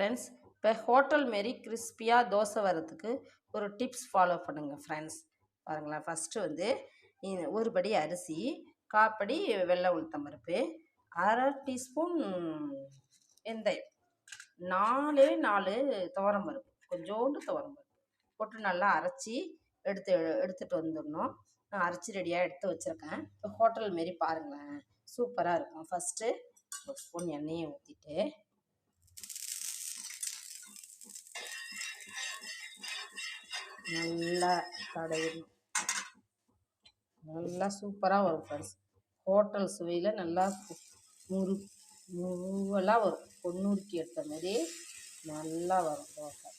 Friends, இப்போ hotel மாரி கிறிஸ்பியாக தோசை வரதுக்கு ஒரு டிப்ஸ் ஃபாலோ பண்ணுங்கள் ஃப்ரெண்ட்ஸ். பாருங்களேன், ஃபஸ்ட்டு வந்து ஒரு படி அரிசி, காப்படி வெள்ளை உளுத்தம் பருப்பு, அரை டீஸ்பூன் வெந்தயம், 4 துவரம் பருப்பு, கொஞ்சோண்டு துவரம் பருப்பு போட்டு நல்லா அரைச்சி எடுத்துகிட்டு வந்துடணும். நான் அரைச்சி ரெடியாக எடுத்து வச்சுருக்கேன். இப்போ ஹோட்டல் மாரி பாருங்களேன், சூப்பராக இருக்கும். ஃபஸ்ட்டு ஒரு ஸ்பூன் எண்ணெயை ஊற்றிட்டு நல்லா கடையணும். நல்லா சூப்பராக வரும் ஃப்ரெண்ட்ஸ். ஹோட்டல் சுவையில் நல்லா முருவலாக வரும். பொன்னூறுக்கி எடுத்த மாதிரி நல்லா வரும் தோசை.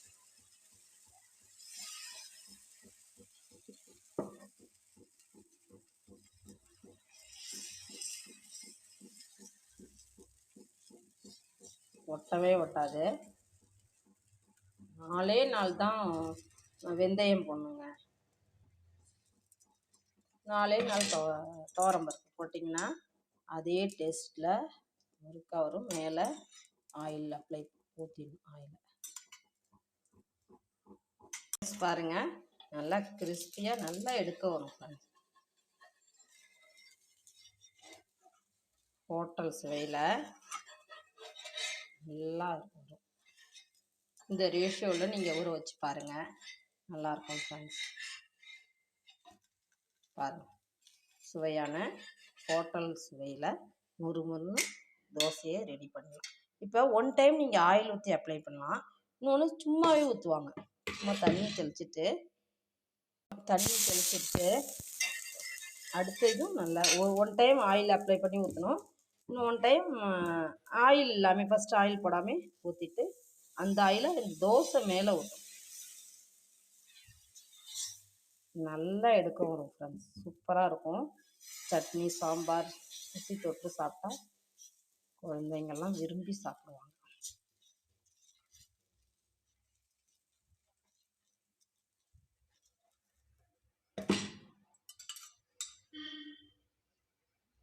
ஒட்டவே ஒட்டாது. 4 தான் வெந்தயம் போடணுங்க. 4 துவரம் பருப்பு போட்டிங்கன்னா அதே டேஸ்ட்டில் முறுக்காக வரும். மேலே ஆயில் அப்ளை ஊற்றிடணும். ஆயில் பாருங்கள், நல்லா கிறிஸ்பியாக நல்லா எடுக்க வரும் ஃப்ரெண்ட்ஸ். ஹோட்டல் சுவையில் நல்லா வரும். இந்த ரேஷியோவில் நீங்கள் ஊற வச்சு பாருங்கள், நல்லாயிருக்கும் ஃப்ரெண்ட்ஸ். பாருங்கள், சுவையான ஹோட்டல் சுவையில் முறுமுறுன்னு தோசையை ரெடி பண்ணலாம். இப்போ ஒன் டைம் நீங்கள் ஆயில் ஊற்றி அப்ளை பண்ணலாம். இன்னொன்று சும்மாவே ஊற்றுவாங்க. சும்மா தண்ணி தெளிச்சிட்டு அடுத்ததும் நல்லா ஒன் டைம் ஆயில் அப்ளை பண்ணி ஊற்றணும். இன்னும் ஒன் டைம் ஆயில் இல்லாமல் ஃபஸ்ட்டு ஆயில் போடாமல் ஊற்றிட்டு அந்த ஆயிலை தோசை மேலே ஊற்றணும். நல்லா எடுக்க வரும் ஃப்ரெண்ட்ஸ். சூப்பராக இருக்கும். சட்னி சாம்பார் ஊற்றி தொட்டு சாப்பிட்டா குழந்தைங்கள்லாம் விரும்பி சாப்பிடுவாங்க.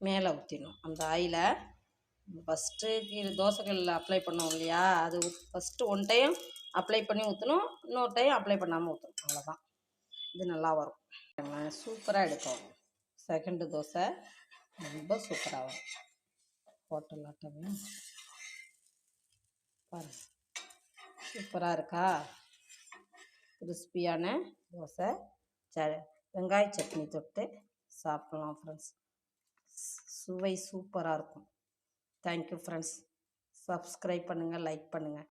மேலே ஊற்றிடணும் அந்த ஆயிலை. ஃபஸ்ட்டு தோசைக்கல்லில் அப்ளை பண்ணோம் இல்லையா, அது ஃபஸ்ட்டு ஒன் டைம் அப்ளை பண்ணி ஊற்றணும். இன்னொரு டைம் அப்ளை பண்ணாமல் ஊற்றணும். அவ்வளோதான். இது நல்லா வரும். சூப்பராக எடுக்கும். செகண்டு தோசை ரொம்ப சூப்பராக வரும். ஹோட்டல் ஆட்டமே பாருங்கள், சூப்பராக இருக்கா? கிறிஸ்பியான தோசை வெங்காய சட்னி தொட்டு சாப்பிட்லாம் ஃப்ரெண்ட்ஸ். சுவை சூப்பராக இருக்கும். Thank you friends. சப்ஸ்கிரைப் பண்ணுங்கள், லைக் பண்ணுங்கள்.